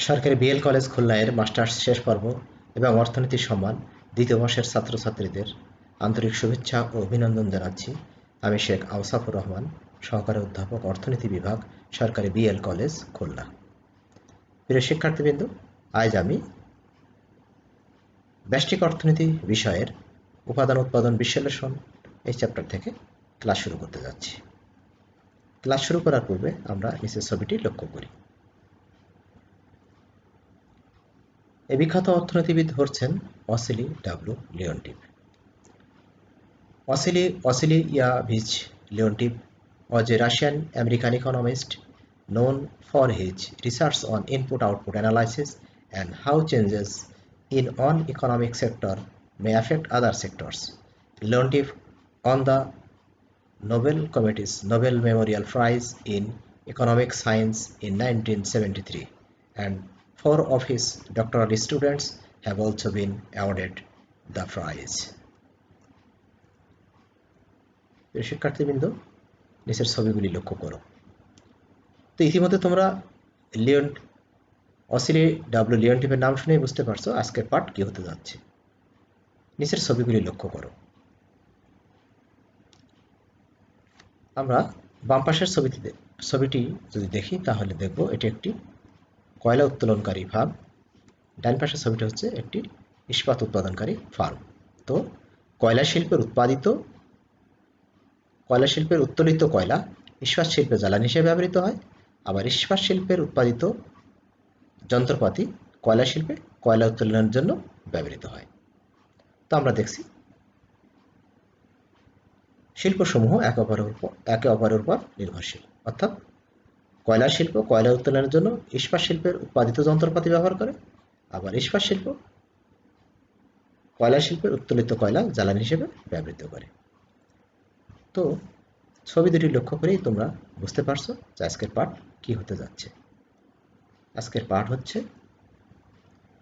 সরকারি BL college খুলনার masters শেষ পর্ব এবং অর্থনীতি সম্মান দ্বিতীয় বর্ষের ছাত্রছাত্রীদের আন্তরিক শুভেচ্ছা ও অভিনন্দন জানাচ্ছি। আমি শেখ আওসাফুর রহমান, সহকারী অধ্যাপক, অর্থনীতি বিভাগ, সরকারি বিএল কলেজ খুলনা। প্রিয় শিক্ষার্থীবৃন্দ, আজ আমি ব্যষ্টিক অর্থনীতি বিষয়ের উপাদান উৎপাদন বিশ্লেষণ এই চ্যাপ্টার থেকে ক্লাস শুরু করতে যাচ্ছি। ক্লাস শুরু করার পূর্বে আমরা নিচের ছবিটি লক্ষ্য করি। এই বিখ্যাত অর্থনীতিবিদ হচ্ছেন ওয়াসিলি W লিওনটিফ। Vasily Yavich Leontief was a Russian-American economist known for his research on input-output analysis and how changes in one economic sector may affect other sectors. Leontief won the Nobel Committee's Nobel Memorial Prize in Economic Science in 1973, and 4 of his doctoral students have also been awarded the prize. শিক্ষার্থীবৃন্দ, নিচের ছবিগুলি লক্ষ্য করো। তো ইতিমধ্যে তোমরা ওয়াসিলি W লিওনটিফের নাম শুনেই বুঝতে পারছো আজকের পাঠ কি হতে যাচ্ছে। নিচের ছবিগুলি লক্ষ্য করো। আমরা বাম পাশের ছবিটি যদি দেখি তাহলে দেখব এটি একটি কয়লা উত্তোলনকারী ফার্ম। ডান পাশের ছবিটা হচ্ছে একটি ইস্পাত উৎপাদনকারী ফার্ম। তো কয়লা শিল্পের উত্তোলিত কয়লা ইস্পাত শিল্পে জ্বালানি হিসেবে ব্যবহৃত হয়, আবার ইস্পাত শিল্পের উৎপাদিত যন্ত্রপাতি কয়লা শিল্পে কয়লা উত্তোলনের জন্য ব্যবহৃত হয়। তো আমরা দেখছি শিল্পসমূহ একে অপরের উপর নির্ভরশীল, অর্থাৎ কয়লা শিল্প কয়লা উত্তোলনের জন্য ইস্পাত শিল্পের উৎপাদিত যন্ত্রপাতি ব্যবহার করে, আবার ইস্পাত শিল্প কয়লা শিল্পের উত্তোলিত কয়লা জ্বালানি হিসেবে ব্যবহৃত করে। তো ছবি দুটি লক্ষ্য করেই তোমরা বুঝতে পারছো যে আজকের পাঠ কি হতে যাচ্ছে। আজকের পাঠ হচ্ছে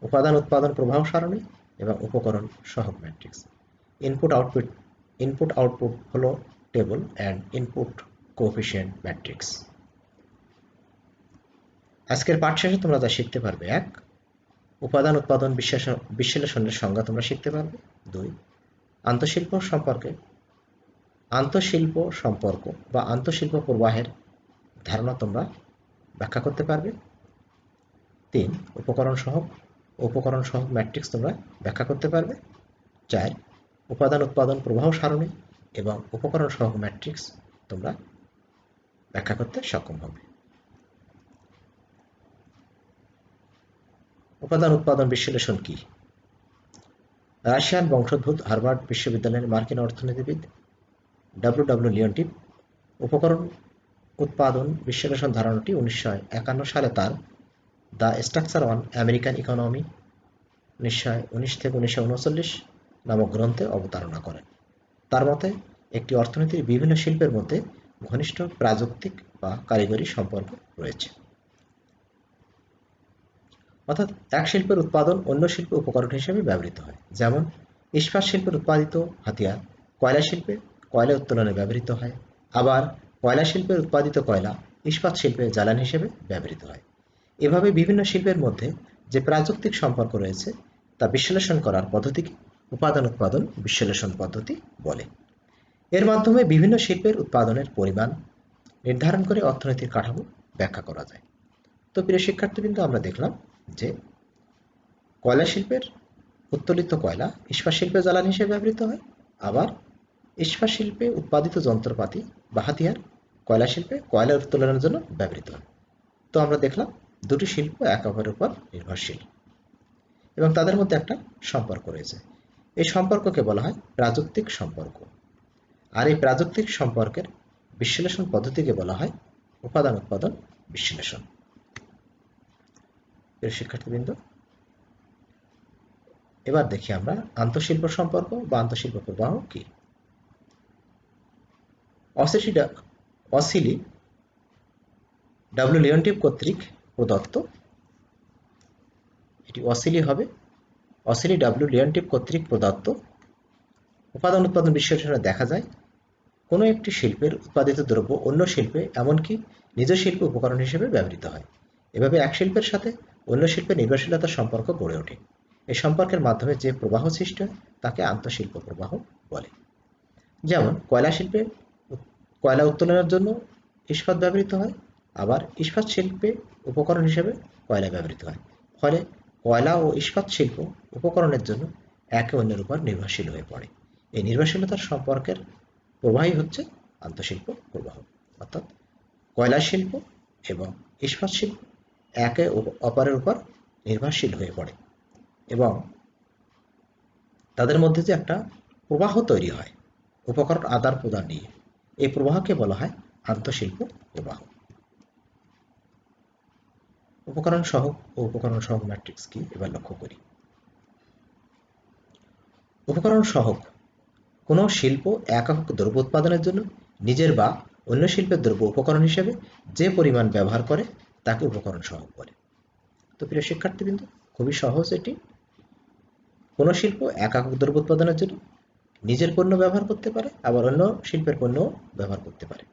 উপাদান উৎপাদন প্রবাহ সারণী এবং উপকরণ সহগ matrix, input output flow table and input coefficient matrix. আজকের পাঠ শেষে তোমরা যা শিখতে পারবে: 1. উপাদান উৎপাদন বিশ্লেষণের সংজ্ঞা তোমরা শিখতে পারবে। 2. আন্তঃশিল্প সম্পর্ক বা আন্তঃশিল্প প্রবাহের ধারণা তোমরা ব্যাখ্যা করতে পারবে। 3. উপকরণ সহগ ম্যাট্রিক্স তোমরা ব্যাখ্যা করতে পারবে। 4. উপাদান উৎপাদন প্রবাহ সারণী এবং উপকরণ সহগ ম্যাট্রিক্স তোমরা ব্যাখ্যা করতে সক্ষম হবে। উপাদান উৎপাদন বিশ্লেষণ কি? রাশিয়ান বংশোদ্ভূত হার্ভার্ড বিশ্ববিদ্যালয়ের মার্কিন অর্থনীতিবিদ ডাব্লিউ লিওনটিফ উপকরণ উৎপাদন বিশ্লেষণ ধারণাটি 1951 সালে তার the structure on American economy 1919-1939 নামক গ্রন্থে অবতারণা করেন। তার মতে একটি অর্থনীতির বিভিন্ন শিল্পের মধ্যে ঘনিষ্ঠ প্রাযুক্তিক বা কারিগরি সম্পর্ক রয়েছে, অর্থাৎ এক শিল্পের উৎপাদন অন্য শিল্পে উপকরণ হিসেবে ব্যবহৃত হয়। যেমন ইস্পাত শিল্পের উৎপাদিত হাতিয়ার কয়লা শিল্পে কয়লা উত্তোলনে ব্যবহৃত হয়, আবার কয়লা শিল্পের উৎপাদিত কয়লা ইস্পাত শিল্পে জ্বালানি হিসেবে ব্যবহৃত হয়। এভাবে বিভিন্ন শিল্পের মধ্যে যে প্রাযুক্তিক সম্পর্ক রয়েছে তা বিশ্লেষণ করার পদ্ধতিকে উপাদান উৎপাদন বিশ্লেষণ পদ্ধতি বলে। এর মাধ্যমে বিভিন্ন শিল্পের উৎপাদনের পরিমাণ নির্ধারণ করে অর্থনীতির কাঠামো ব্যাখ্যা করা যায়। তো প্রিয় শিক্ষার্থীবৃন্দ, আমরা দেখলাম যে কয়লা শিল্পের উত্তোলিত কয়লা ইস্পাত শিল্পে জ্বালানি হিসেবে ব্যবহৃত হয়, আবার ইস্পাত শিল্পে উৎপাদিত যন্ত্রপাতি বা হাতিয়ার কয়লা শিল্পে কয়লা উত্তোলনের জন্য ব্যবহৃত হয়। তো আমরা দেখলাম দুটি শিল্প একে অপরের উপর নির্ভরশীল এবং তাদের মধ্যে একটা সম্পর্ক রয়েছে। এই সম্পর্ককে বলা হয় প্রাযুক্তিক সম্পর্ক, আর এই প্রাযুক্তিক সম্পর্কের বিশ্লেষণ পদ্ধতিকে বলা হয় উপাদান উৎপাদন বিশ্লেষণ। শিক্ষার্থীবৃন্দ, এবার দেখি আমরা আন্তঃশিল্প সম্পর্ক বা আন্তঃশিল্প প্রবাহ কি। ওয়াসিলি ডাব্লিউ লিওনটিফ কর্তৃক প্রদত্ত, এটি ওয়াসিলি ডাব্লিউ লিওনটিফ কর্তৃক প্রদত্ত উপাদান উৎপাদন বিশ্লেষণে দেখা যায় কোনো একটি শিল্পের উৎপাদিত দ্রব্য অন্য শিল্পে এমনকি নিজ শিল্প উপকরণ হিসেবে ব্যবহৃত হয়। এভাবে এক শিল্পের সাথে অন্য শিল্পে নির্ভরশীলতার সম্পর্ক গড়ে ওঠে। এই সম্পর্কের মাধ্যমে যে প্রবাহ সৃষ্টি হয় তাকে আন্তঃশিল্প প্রবাহ বলে। যেমন কয়লা শিল্পে কয়লা উত্তোলনের জন্য ইস্পাত ব্যবহৃত হয়, আবার ইস্পাত শিল্পে উপকরণ হিসেবে কয়লা ব্যবহৃত হয়। ফলে কয়লা ও ইস্পাত শিল্প উপকরণের জন্য একে অন্যের উপর নির্ভরশীল হয়ে পড়ে। এই নির্ভরশীলতার সম্পর্কের প্রবাহই হচ্ছে আন্তঃশিল্প প্রবাহ। অর্থাৎ কয়লা শিল্প এবং ইস্পাত শিল্প একে অপরের উপর নির্ভরশীল হয়ে পড়ে এবং তাদের মধ্যে যে একটা প্রবাহ তৈরি হয় উপকরণ আদান প্রদান নিয়ে, এই প্রবাহকে বলা হয় আন্তঃশিল্প প্রবাহ। উপকরণ সহগ ও উপকরণ সহগ ম্যাট্রিক্স কি এবার লক্ষ্য করি। উপকরণ সহগ কোনো শিল্প একক দ্রব্য উৎপাদনের জন্য নিজের বা অন্য শিল্পের দ্রব্য উপকরণ হিসেবে যে পরিমাণ ব্যবহার করে তাকে উপকরণ সহগ বলে। তো প্রিয় শিক্ষার্থীবৃন্দ, খুবই সহজ এটি। কোনো শিল্প একক দ্রব্য উৎপাদনের জন্য নিজের পণ্য ব্যবহার করতে পারে, আবার অন্য শিল্পের পণ্য ব্যবহার করতে পারে।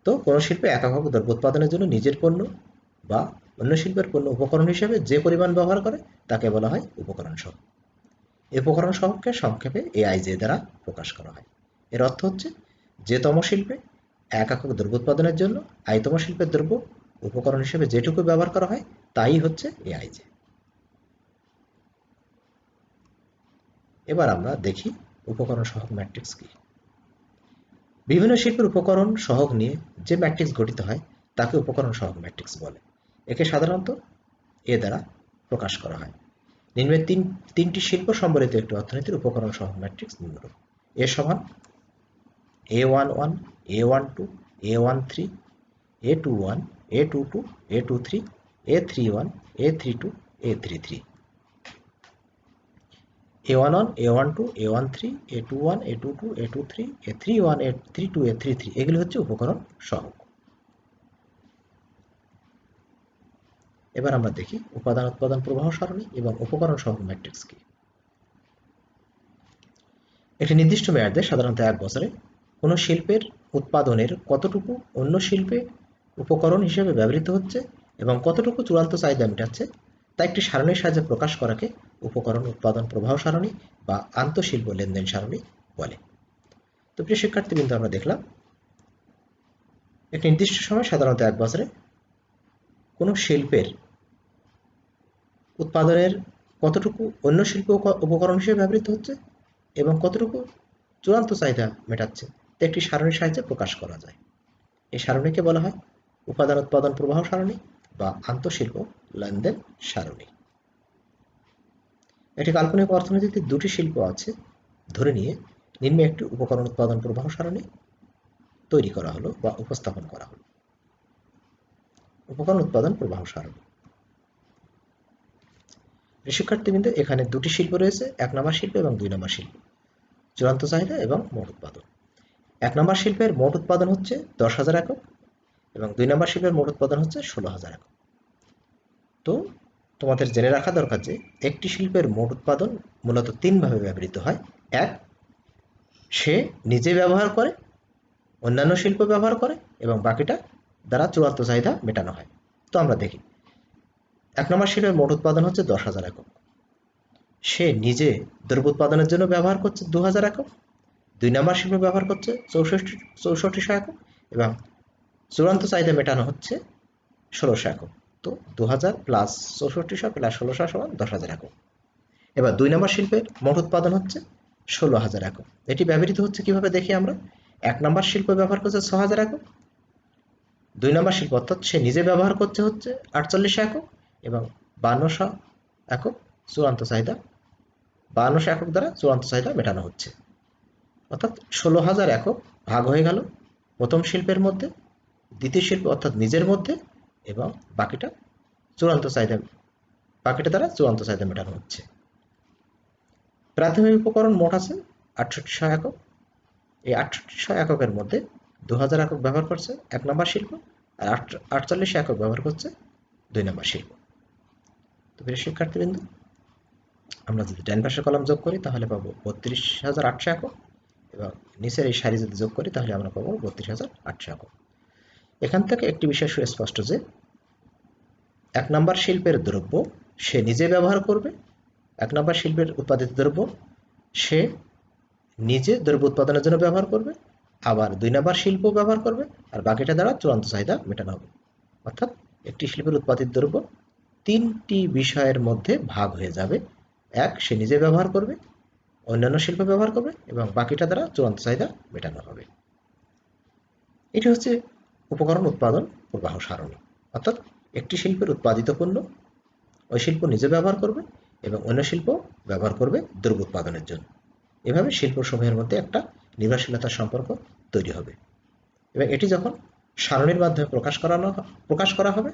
তো কোনো শিল্পে একক দ্রব্য উৎপাদনের জন্য নিজের পণ্য বা অন্য শিল্পের পণ্য উপকরণ হিসেবে যে পরিমাণ ব্যবহার করে তাকে বলা হয় উপকরণ সহগ। এই উপকরণ সহগকে সংক্ষেপে এআইজে দ্বারা প্রকাশ করা হয়। এর অর্থ হচ্ছে যে তম শিল্পে একক দ্রব্য উৎপাদনের জন্য আইতম শিল্পের দ্রব্য উপকরণ হিসেবে যেটুকু ব্যবহার করা হয় তাই হচ্ছে এআইজে। এবার আমরা দেখি উপকরণ সহগ ম্যাট্রিক্স কি। বিভিন্ন শিল্পের উপকরণ সহগ নিয়ে যে ম্যাট্রিক্স গঠিত হয় তাকে উপকরণ সহগ ম্যাট্রিক্স বলে। একে সাধারণত এ দ্বারা প্রকাশ করা হয়। নিম্নের তিনটি শিল্প সম্বলিত একটি অর্থনীতির উপকরণ সহগ ম্যাট্রিক্স নিম্নরূপ: এ সমান A11, A12, A13, A21, A22, A23, A31, A32, A33। A11, A12, A13, A21, A22, A23, A31, A32, A33 এগুলি হচ্ছে উপকরণ সহগ। এবার আমরা দেখি উপাদান উৎপাদন প্রবাহ সারণী এবং উপকরণ সহগ ম্যাট্রিক্স কি। একটি নির্দিষ্ট মেয়াদে, সাধারণত 1 বছরে, কোনো শিল্পের উৎপাদনের কতটুকু অন্য শিল্পে উপকরণ হিসেবে ব্যবহৃত হচ্ছে এবং কতটুকু চূড়ান্ত চাহিদা মেটাচ্ছে তা একটি সারণীর সাহায্যে প্রকাশ করাকে উপকরণ উৎপাদন প্রবাহ সারণী বা আন্তঃশিল্প লেনদেন সারণী বলে। তো প্রিয় শিক্ষার্থীবৃন্দ, আমরা দেখলাম একটি নির্দিষ্ট সময়, সাধারণত 1 বছরে, কোনো শিল্পের উৎপাদনের কতটুকু অন্য শিল্প উপকরণ হিসেবে ব্যবহৃত হচ্ছে এবং কতটুকু চূড়ান্ত চাহিদা মেটাচ্ছে তা একটি সারণীর সাহায্যে প্রকাশ করা যায়। এই সারণীকে বলা হয় উপাদান উৎপাদন প্রবাহ সারণী বা আন্তঃশিল্প লেনদেন সারণী। একটি কাল্পনিক অর্থনীতিতে দুটি শিল্প আছে ধরে নিয়ে নিম্নে একটি উপকরণ উৎপাদন প্রবাহ সারণী তৈরি করা হলো বা উপস্থাপন করা হলো। উপকরণ উৎপাদন প্রবাহ সারণী। শিক্ষার্থীবৃন্দ, এখানে দুটি শিল্প রয়েছে, 1 নম্বর শিল্প এবং 2 নম্বর শিল্প, চূড়ান্ত চাহিদা এবং মোট উৎপাদন। 1 নম্বর শিল্পের মোট উৎপাদন হচ্ছে 10,000 একক এবং 2 নম্বর শিল্পের মোট উৎপাদন হচ্ছে 16,000 একক। তো তোমাদের জেনে রাখা দরকার যে একটি শিল্পের মোট উৎপাদন মূলত 3 ভাবে ব্যবহৃত হয়। 1, সে নিজে ব্যবহার করে, অন্যান্য শিল্প ব্যবহার করে এবং বাকিটা দ্বারা চূড়ান্ত চাহিদা মেটানো হয়। তো আমরা দেখি 1 নম্বর শিল্পের মোট উৎপাদন হচ্ছে 10,000 একক। সে নিজে দ্রব্য উৎপাদনের জন্য ব্যবহার করছে 2,000 একক, 2 নম্বর শিল্প ব্যবহার করছে 6400 একক এবং চূড়ান্ত চাহিদা মেটানো হচ্ছে 1600 একক। তো 2000 প্লাস 6400 প্লাস 1600 সমান 10,000 একক। এবার 2 নম্বর শিল্পের মোট উৎপাদন হচ্ছে 16,000 একক। এটি ব্যবহৃত হচ্ছে কিভাবে দেখি আমরা। 1 নম্বর শিল্প ব্যবহার করছে 6,000 একক, 2 নম্বর শিল্প অর্থাৎ সে নিজে ব্যবহার করছে 4800 একক এবং 5200 একক চূড়ান্ত চাহিদা, 5200 একক দ্বারা চূড়ান্ত চাহিদা মেটানো হচ্ছে। অর্থাৎ 16,000 একক ভাগ হয়ে গেল প্রথম শিল্পের মধ্যে, দ্বিতীয় শিল্প অর্থাৎ নিজের মধ্যে এবং বাকিটা দ্বারা চূড়ান্ত চাহিদা মেটানো হচ্ছে। প্রাথমিক উপকরণ মোট আছে 6800 একক। এই 6800 এককের মধ্যে 2000 একক ব্যবহার করছে 1 নম্বর শিল্প আর 4800 একক ব্যবহার করছে 2 নম্বর শিল্প। তো প্রিয় শিক্ষার্থীবৃন্দ, আমরা যদি ডান পাশের কলাম যোগ করি তাহলে পাবো 32,800 একক এবং নিচের এই সারি যদি যোগ করি তাহলে আমরা পাবো 32,800 একক। এখান থেকে একটি বিষয় সুস্পষ্ট যে এক নম্বর শিল্পের দ্রব্য সে নিজে ব্যবহার করবে, এক নম্বর শিল্পের উৎপাদিত দ্রব্য সে নিজে দ্রব্য উৎপাদনের জন্য ব্যবহার করবে, আবার দুই নম্বর শিল্প ব্যবহার করবে, আর বাকিটা দ্বারা চূড়ান্ত চাহিদা মেটানো হবে। অর্থাৎ একটি শিল্পের উৎপাদিত দ্রব্য তিনটি বিষয়ের মধ্যে ভাগ হয়ে যাবে। এক, সে নিজে ব্যবহার করবে, অন্যান্য শিল্প ব্যবহার করবে, এবং বাকিটা দ্বারা চূড়ান্ত চাহিদা মেটানো হবে। এটি হচ্ছে উপকরণ উৎপাদন প্রবাহ সারণী। অর্থাৎ একটি শিল্পের উৎপাদিত পণ্য ওই শিল্প নিজে ব্যবহার করবে এবং অন্য শিল্প ব্যবহার করবে দ্রব্য উৎপাদনের জন্য। এভাবে শিল্পসমূহের মধ্যে একটা নির্ভরশীলতার সম্পর্ক তৈরি হবে, এবং এটি যখন সারণীর মাধ্যমে প্রকাশ করা হবে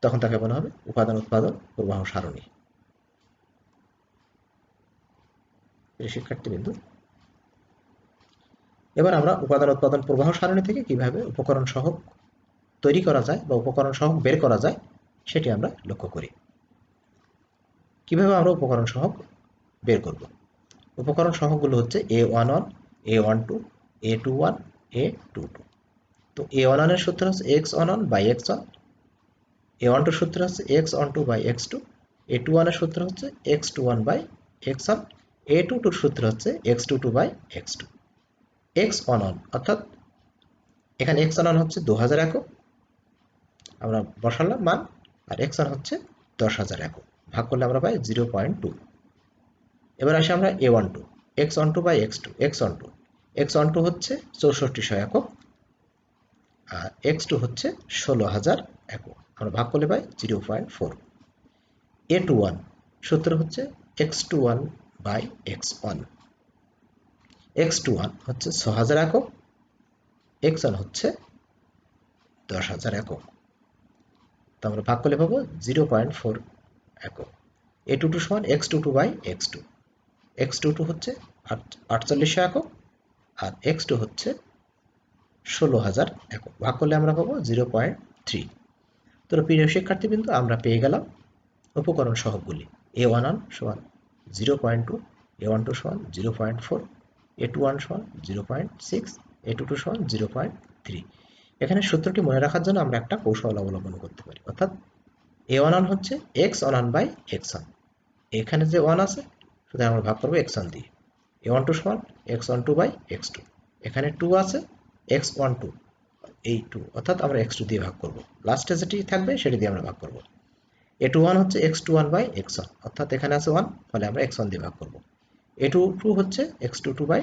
তখন তাকে বলা হবে উপাদান উৎপাদন প্রবাহ সারণী। শিক্ষার্থীবৃন্দ, এবার আমরা উপাদান উৎপাদন প্রবাহ সারণী থেকে কিভাবে উপকরণ সহগ তৈরি করা যায় বা উপকরণ সহগ বের করা যায় সেটি আমরা লক্ষ্য করি। কিভাবে আমরা উপকরণ সহগ বের করব? উপকরণ সহগগুলো হচ্ছে A11, A12, A21, A22। তো A11 এর সূত্র হচ্ছে x11 by x1, A12 এর সূত্র হচ্ছে x12 by x2, A21 এর সূত্র হচ্ছে x21 by x1, A22 এর সূত্র হচ্ছে x22 by x2। x11 অর্থাৎ এখানে x11 হচ্ছে 2000 একক, আমরা বসালাম মান, আর x1 হচ্ছে 10,000 একক, ভাগ করলে আমরা পাই 0.2। এবার আসি আমরা A12, x12 by x2, x12 হচ্ছে 6400 একক, আর x2 হচ্ছে 16,000 একক, আমরা ভাগ করলে পাই 0.4। A21 সূত্র হচ্ছে x21 by x1, x21 হচ্ছে 6000 একক, x1 হচ্ছে 10,000 একক, তো আমরা ভাগ করলে পাবো 0.4 একক। A22 সমান x22 by x2, x22 হচ্ছে 4800 একক, আর x2 হচ্ছে 16,000 একক, ভাগ করলে আমরা পাবো 0.3। তো প্রিয় শিক্ষার্থীবৃন্দ, আমরা পেয়ে গেলাম উপকরণ সহগগুলি। A11 সমান 0.2, A12 সমান 0.4, A21 সমান 0.6, A22 সমান 0.3। এখানে সূত্রটি মনে রাখার জন্য আমরা একটা কৌশল অবলম্বন করতে পারি, অর্থাৎ A11 হচ্ছে x11 by x1, এখানে যে 1 আছে সুতরাং আমরা ভাগ করবো x1 দিয়ে। A12 সমান x12 by x2, এখানে 2 আছে, x12 এই 2, অর্থাৎ আমরা x2 দিয়ে ভাগ করব, লাস্টে যেটি থাকবে সেটি দিয়ে আমরা ভাগ করব। A21 হচ্ছে x21 by x1, অর্থাৎ এখানে আছে 1, ফলে আমরা x1 দিয়ে ভাগ করব। A22 হচ্ছে x22 by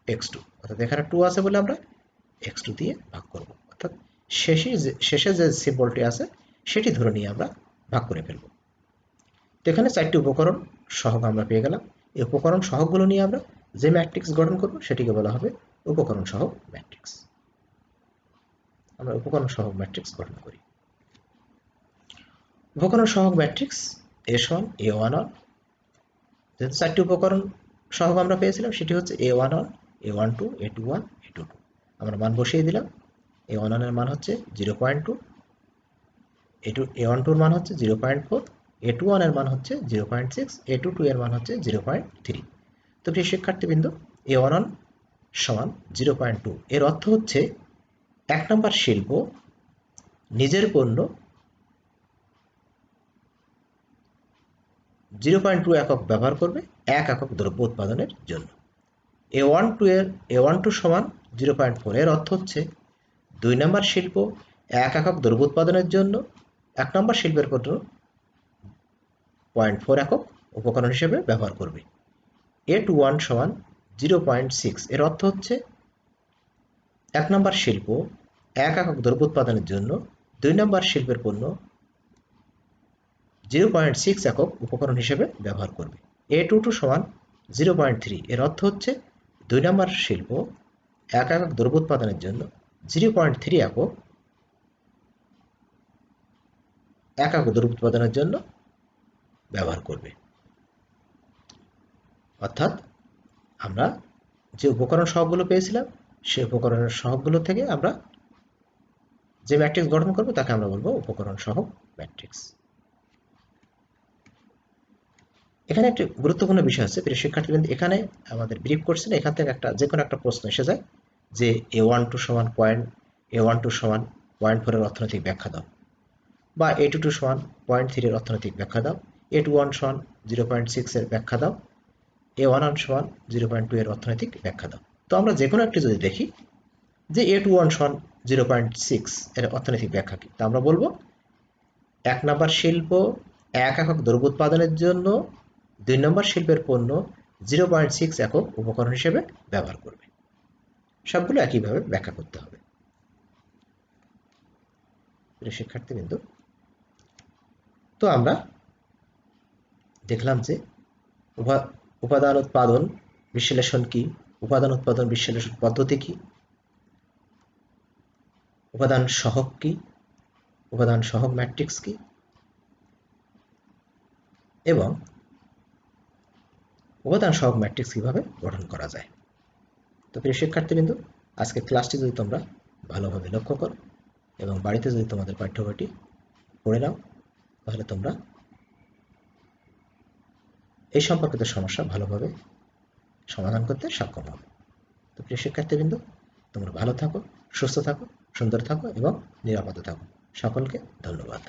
x2, অর্থাৎ এখানে 2 আছে বলে আমরা x2 দিয়ে ভাগ করব, অর্থাৎ শেষে যে সিম্বলটি আছে সেটি ধরে নিয়ে আমরা ভাগ করে ফেলব। তো এখানে 4টি উপকরণ সহগ আমরা পেয়ে গেলাম। এই উপকরণ সহগগুলো নিয়ে আমরা যে ম্যাট্রিক্স গঠন করব সেটিকে বলা হবে উপকরণ সহগ ম্যাট্রিক্স। আমরা উপকরণ সহগ ম্যাট্রিক্স গঠন করি। উপকরণ সহগ ম্যাট্রিক্স A1, A11, যেহেতু 4টি উপকরণ সহগ আমরা পেয়েছিলাম সেটি হচ্ছে A11, A12, A21, A22। আমরা মান বসিয়ে দিলাম। A11 এর মান হচ্ছে 0.2, A12 এর মান হচ্ছে 0.4, A21 এর মান হচ্ছে 0.6, A22 এর মান হচ্ছে 0.3। তো প্রিয় শিক্ষার্থীবৃন্দ, A11 সমান 0.2 এর অর্থ হচ্ছে এক নম্বর শিল্প নিজের পণ্য 0.2 একক ব্যবহার করবে 1 একক দ্রব্য উৎপাদনের জন্য। A12 সমান 0.4 এর অর্থ হচ্ছে 2 নম্বর শিল্প 1 একক দ্রব্য উৎপাদনের জন্য 1 নম্বর শিল্পের পণ্য 0.4 একক উপকরণ হিসেবে ব্যবহার করবে। A21 সমান 0.6 এর অর্থ হচ্ছে 1 নম্বর শিল্প 1 একক দ্রব্য উৎপাদনের জন্য 2 নম্বর শিল্পের পণ্য 0.6 একক উপকরণ হিসেবে ব্যবহার করবে। A22 সমান 0.3 এর অর্থ হচ্ছে 2 নম্বর শিল্প 1 একক দ্রব্য উৎপাদনের জন্য 0.3 একক দ্রব্য উৎপাদনের জন্য ব্যবহার করবে। অর্থাৎ আমরা যে উপকরণ সহগগুলো পেয়েছিলাম সেই উপকরণের সহগগুলো থেকে আমরা যে ম্যাট্রিক্স গঠন করব তাকে আমরা বলবো উপকরণ সহগ ম্যাট্রিক্স। এখানে একটি গুরুত্বপূর্ণ বিষয় আছে প্রিয় শিক্ষার্থীবৃন্দ, এখানে আমাদের ব্রিফ করছেন, এখান থেকে যে কোনো একটা প্রশ্ন এসে যায় যে A12 সমান 0.4 এর অর্থনৈতিক ব্যাখ্যা দাও। বা A22 সমান 0.3 এর অর্থনৈতিক ব্যাখ্যা দাও, A21 সমান 0.6 এর ব্যাখ্যা দাও, A11 সমান 0.2 এর অর্থনৈতিক ব্যাখ্যা দাও। তো আমরা যে কোনো একটি যদি দেখি যে A21 সমান 0.6 এর অর্থনৈতিক ব্যাখ্যা কি, তা আমরা বলবো 1 নম্বর শিল্প 1 একক দ্রব্য উৎপাদনের জন্য 2 নম্বর শিল্পের পণ্য 0.6 একক উপকরণ হিসেবে ব্যবহার করবে। সবগুলো একইভাবে ব্যাখ্যা করতে হবে। প্রিয় শিক্ষার্থীবৃন্দ, তো আমরা দেখলাম যে উপাদান উৎপাদন বিশ্লেষণ কি, উপাদান উৎপাদন বিশ্লেষণ পদ্ধতি কি, উপাদান সহগ কি, উপাদান সহগ ম্যাট্রিক্স কি, এবং উপাদান সহগ ম্যাট্রিক্স কিভাবে গঠন করা যায়। তো প্রিয় শিক্ষার্থীবৃন্দ, আজকের ক্লাসটি যদি তোমরা ভালোভাবে লক্ষ্য করো এবং বাড়িতে যদি তোমাদের পাঠ্যবইটি পড়ে নাও, তাহলে তোমরা এই সম্পর্কিত সমস্যা ভালোভাবে সমাধান করতে সক্ষম হবে। তো প্রিয় শিক্ষার্থীবৃন্দ, তোমরা ভালো থাকো, সুস্থ থাকো, সুন্দর থাকো এবং নিরাপদে থাকো। সকলকে ধন্যবাদ।